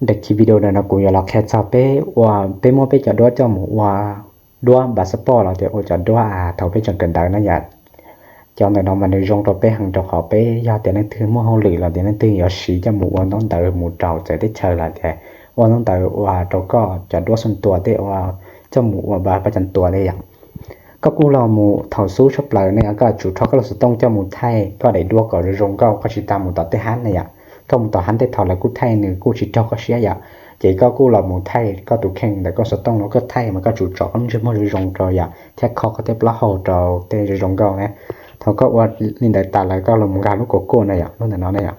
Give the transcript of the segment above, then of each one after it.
Để khi video này nó cũng là khét sao bé và bé mua bé cho đua cho một và đua bà support là thì ô cho đua thầu bé chẳng cần đợi nó nhạt cho nên nó mà nếu dùng cho bé hàng cho họ bé do tiền nó thứ mua hậu lì là tiền nó tư ở xí cho một nó đợi một trầu sẽ tới chờ là thì nó đợi và cho có cho đua xuân tua thì và cho một bà chẳng tua đây ạก็กูเราหมู่เฒ่าสู้ชอบเลยเนี่ยก็จุดทอก็เราต้องเจ้าหมู่ไทยก็ได้ดัวก็รงก็ชิตามหมู่ต่อเตหันเนี่ยก็หมู่ต่อหันได้ถอดแล้วกูไทยนึงกูชิตอก็เสียอย่าเจก็กูเราหมู่ไทยก็ตุแข่งแต่ก็ต้องแล้วก็ไทยมันก็จุดจอกมันจะบ่รงก็อย่าแท้คอก็เตปละโหจอเตรงก็นะเฒ่าก็ว่าลินได้ตาแล้วก็เราหมู่กาลูกโกๆเนี่ยนั่นน่ะเนาะเนี่ย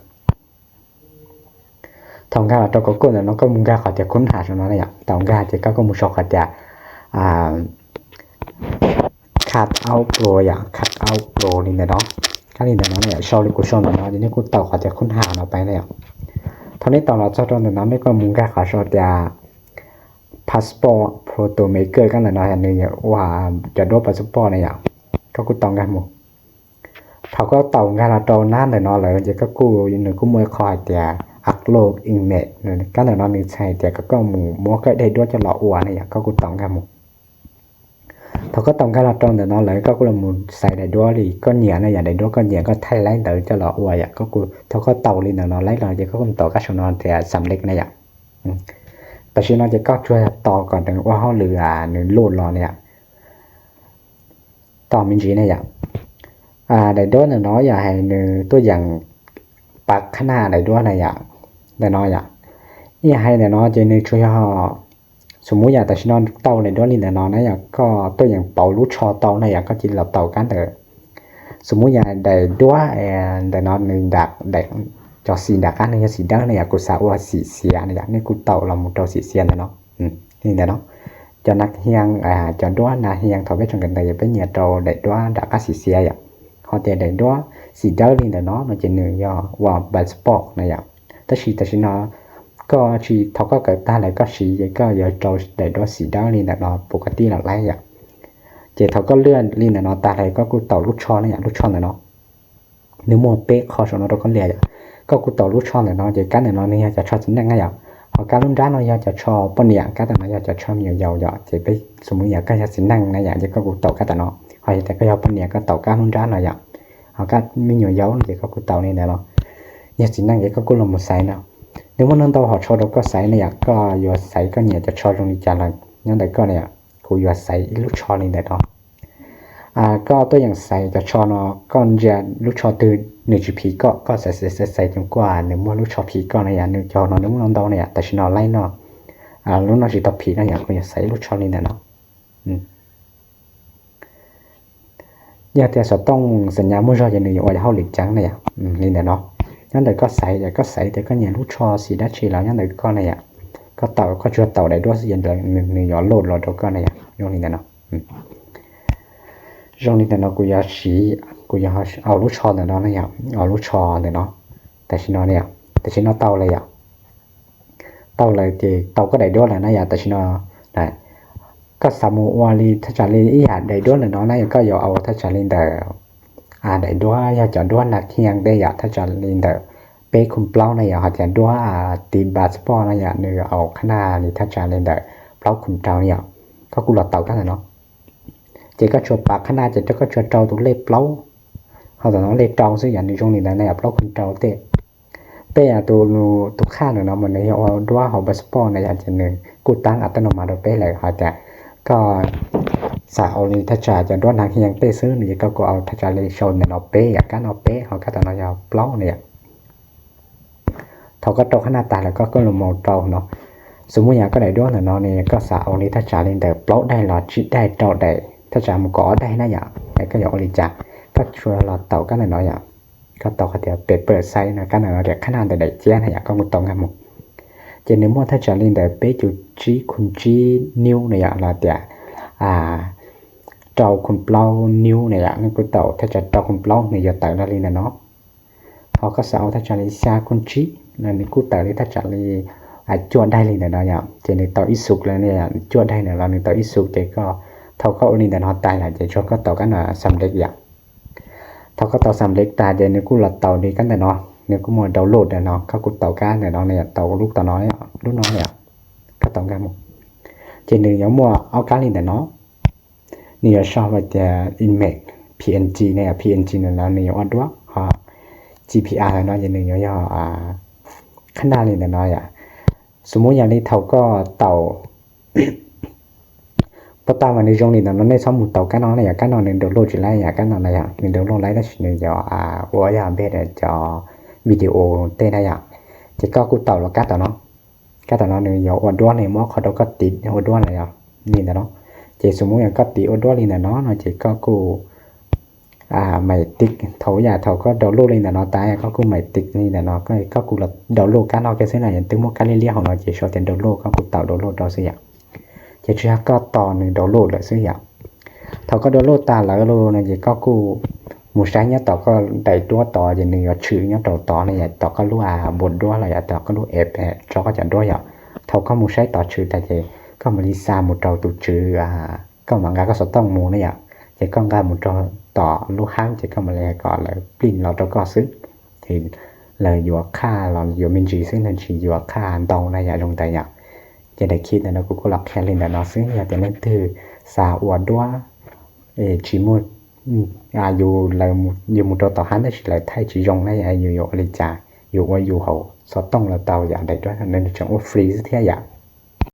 ทองกาตอกโกๆเนี่ยเนาะก็หมู่กาเขาจะค้นหาตรงนั้นเนี่ยตองกาเจก็หมู่ชอกเขาจะcut out pro อย่าง cut out pro นี่เนาะก็นี่เนาะเนี่ยชอลิกูชอนเนาะทีนี้กูต่อเขาจะค้นหาเราไปแล้วเท่านี้ต่อเราจะตอนนั้นไม่ก็มุงกะเขาชอจะ passport photo maker กันแล้วเนาะอย่างนึงว่าจะดู passport เนี่ยก็กูต้องกันหมดเขาก็ต่อกันละตอนนั้นเลยเนาะเลยจะก็กูอยู่นึงกูมือคอยแต่อัพโหลด image เนี่ยก็แล้วเนาะนี่ใช่แต่ก็หมู่มัวก็ได้ด้วยจะหล่ออวเนี่ยก็กูต้องกันหมดเขาก็ต้องการตรงแต่นอนเลยก็กูละมุนใส่ได้ด้วยดิก็เหนียนะอย่างได้ด้วยก็เหนียก็ไทยไล่เต๋อจะหล่ออวยอ่ะก็กูเขาก็เตาลินนอนไล่เราจะก็คงต่อกับชนอนแต่สำเร็จนะอย่างแต่ชนอนจะก็ช่วยต่อก่อนถึงว่าเฮาเหลือ1โหลดรอเนี่ยต่อมินจีนะอย่างได้ด้วยเนาะอย่าให้1ตัวอย่างปักข้างหน้าได้ด้วยนะอย่างได้น้อยอ่ะอย่าให้เนาะจะช่วยเฮาสมมุติอย่างแต่ฉันนอนเตาในด้วยนี่แน่นอนนะอย่างก็ตัวอย่างเป่าลูกชอเตาในอย่างก็จินเราเตากันเถอะสมมุติอย่างได้ด้วยได้นอนนึงดักได้จอสีดักอันนึงสีดังในอย่างกูสาวว่าสีเสียในอย่างนี้กูเตาเราหมดเตาสีเสียเนาะนี่แน่เนาะจะนักเฮียงจะด้วยนะเฮียงเท่าไปจนกันได้เป็นเนี่ยเตาได้ด้วยดักก็สีเสียอย่างเขาแต่ได้ด้วยสีดังนี่แน่เนาะมันจะนึงย่อว่าบัสปอกในอย่างแต่ฉันเนาะก็ชีเขาก็เกิดตาแล้วก็ชีก็อย่าเราได้ด้วยสีดาวนี่น่ะเนาะปกติหลักหลายอย่างเจเขาก็เลื่อนลินน่ะเนาะตาไหลก็กูต่อลูกช้อนเนี่ยลูกช้อนน่ะเนาะนึกโมเป๊ะคอชอนเราก็เรียก็กูต่อลูกช้อนน่ะเนาะเจกันน่ะเนาะนี่จะชอบสินง่ายอย่างเฮาการรุ่นด้านเนาะจะชอบปนอย่างก็แต่เนาะจะชอบยาวๆเจไปสมมุติอย่างก็จะสินั่งนะอย่างเจก็กูต่อก็แต่เนาะเฮาแต่ก็ยาวปนอย่างก็ต่อการรุ่นด้านเนาะอย่างเฮาก็มียาวๆเจก็กูต่อนี่แหละเนาะเนี่ยสินั่งเจก็กูลงมาใส่เนาะnếu mà nâng tàu họ cho đó có sấy này có vừa sấy có nhiều cho cho trong đi trả lại nhưng đấy có này cũng vừa sấy lúc cho lên đấy đó có tôiอย่างsấy cho nó con giờ lúc cho từ nửa chục phí có sấy trong qua nếu mà lúc cho phí có này nửa cho nó nếu nâng tàu này tại sao nó lấy nó lúc nó chỉ tập phí này cũng vừa sấy lúc cho lên đấy đó giờ thì sẽต้องสัญญามุ่งรออย่างหนึ่งว่าจะเข้าหลีกจังเนี่ยนี่แหละเนาะงั้นเลยก็ใส่แต่ก็เนี่ยลูกชอสีดัชชีแล้วงั้นเลยก็เนี่ยก็เต่าก็ช่วยเต่าได้ด้วยอย่าง1ย้อนโหลดเราก็เนี่ยยงนี้เนาะยงนี้เนาะกูอยากสีกูอยากเอาลูกชอเนาะเนี่ยเอาลูกชอเนาะแต่ชิโนเนี่ยแต่ชิโนเต่าเลยอ่ะเต่าเลยที่เต่าก็ได้ด้วยแหละนะอย่าแต่ชิโนได้ก็สมุวาลีถ้าจะเรียนอีหยังได้ด้วยเนาะนะก็อย่าเอาถ้าจะเรียนแต่ได้ด้วยอยากจะด้วยนักเฮียงได้อยากถ้าจะเรียนแต่เป้คุมเปล่าในอยากจะด้วยตีบาสปอร์ในอยากนึกเอาขนาดนี้ถ้าจะเรียนแต่เปล่าคุมเจ้าเนี่ยก็กูหลอดเต่ากันเนาะเจ๊ก็ชวนปากขนาดเจ๊ก็ชวนเจ้าตัวเล็บเปล่าเขาแต่น้องเล็บเจ้าซึ่งอย่างในช่วงนี้นะเนี่ยเปล่าคุมเจ้าเต้ตัวข้าเนาะมันในเอาด้วยเขาบาสปอร์ในอยากจะนึกกูตั้งอัตโนมัติเป้เลยเขาแต่ก็สาวนี่ถ้าจะด้วยนักเฮียงเต้ซื้อนี่ก็เอาถ้าจะเลยชนเนี่ยเอาเป้อยากกันเอาเป้เขาก็แต่น้อยเอาเปล่าเนี่ยเขาก็ตกขนาดตาแล้วก็ลงมองเจ้าเนาะสมมุติอย่างก็ได้ด้วยเนาะนี่ก็สาวนี่ถ้าจะเล่นแต่เปล่าได้หลอดจิได้เจ้าได้ถ้าจะมันก็ได้นะอย่างแต่ก็อย่าอริจาก็ช่วยหลอดเต่ากันหน่อยอย่างก็เต่าเขาเดี๋ยวเปิดไซส์นะกันเนาะเดี๋ยวขนาดแต่ได้เจ้าอย่างก็มุดตรงกันหมดเจนมั่วถ้าจะเล่นแต่เป้จุจีคุณจีนิ้วในอย่างละเดี๋ยวเจ้าคุณเปล่านิ้วในอย่างนี่กูเต่าถ้าจะเจ้าคุณเปล่าในอย่าเต่าละลีนะเนาะเขาก็สาวถ้าจะเล่นชาคุณจีนั่นนี่กูเต่านี่ถ้าจะเล่นจวดได้เลยนะเนาะอย่างเจนเต่าอิสุกแล้วเนี่ยจวดได้เนี่ยเราเต่าอิสุกเจก็เท่าก็นี่แต่เนาะตายหลายเจชอบก็เต่ากันสำเร็จอย่างเท่าก็เต่าสำเร็จตาเจนี่กูหลับเต่าดีกันแต่เนาะ เนี่ยกูมาดาวน์โหลดเนาะเขากูเต่าก้านเนาะเนี่ยเต่าลูกเต่าน้อยลูกน้อยเนี่ยก็ต้องกันหมดเจนึงยังมัวเอาก้านนี่เนาะนี่ชอบว่าจะ image PNG เนี่ย PNG เนี่ยแล้วนี่อดว่าGPR เนาะเจนึงย่อขนาดนี้เนาะสมมุติอย่างนี้เท่าก็เต่าปตาวันนี้จงนี่nóในสมุดเต่ากันน้องเนี่ยกันน้องนึงดาวน์โหลดอยู่แล้วกันน้องเนี่ยนึงดาวน์โหลดไลฟ์ได้ชิ้นนึงจะว่าอย่าเบ็ดจะวิดีโอเต้ได้จะก็กูเต่าแล้วกันต่อเนาะกันต่อเนาะนึงอย่าอดด้วนเนี่ยมอเขาต้องก็ติดอดด้วนเลยนี่เนาะจะสมมุติอย่างก็ติดอดด้วนนี่เนาะจะก็กูไม่ติดเท่าอย่าเท่าก็ดาวน์โหลดเลยเนาะตายก็กูไม่ติดนี่เนาะก็กูดาวน์โหลดกันเอาแค่เส้นไหนอย่างตึ้งมอกันเรียกของเราจะชอบเต็มดาวน์โหลดก็กูเต่าดาวน์โหลดดาวเสียจะชื่อก็ต่อนึงดาวน์โหลดเลยซื้ออย่างเท่าก็ดาวน์โหลดตาแล้วโลนะจะก็กูหมู่ใช้เนี่ยต่อก็ได้ตัวต่อจะนึงก็ชื่อเนี่ยต่อเนี่ยต่อก็รู้บนด้วยอะไรต่อก็รู้แอปจอก็จะด้วยเท่าก็หมู่ใช้ต่อชื่อแต่จะก็มาลิซาหมู่เราตัวชื่อก็มันก็สต้องหมู่เนี่ยจะก็งานหมู่ต่อลูกค้าจะก็มาแล้วก็แล้วปริ้นเราก็ซื้อthì làอยู่ค่าเราอยู่มินจีซึ่งนั่นสิอยู่ค่าตรงนะลงแต่จะได้คิดนะกูก็หลักแค่เลยนะซึ่งอย่าแต่นั่นคือสาอวดว่าchỉ mộtอยู่làอยู่mộtต่อหันได้สิlà thay chỉ dùng nàyอยู่อะไรจ่าอยู่ว่าอยู่เขาสต้องlà tàu dạng đấy đó nên trong free thếอย่าง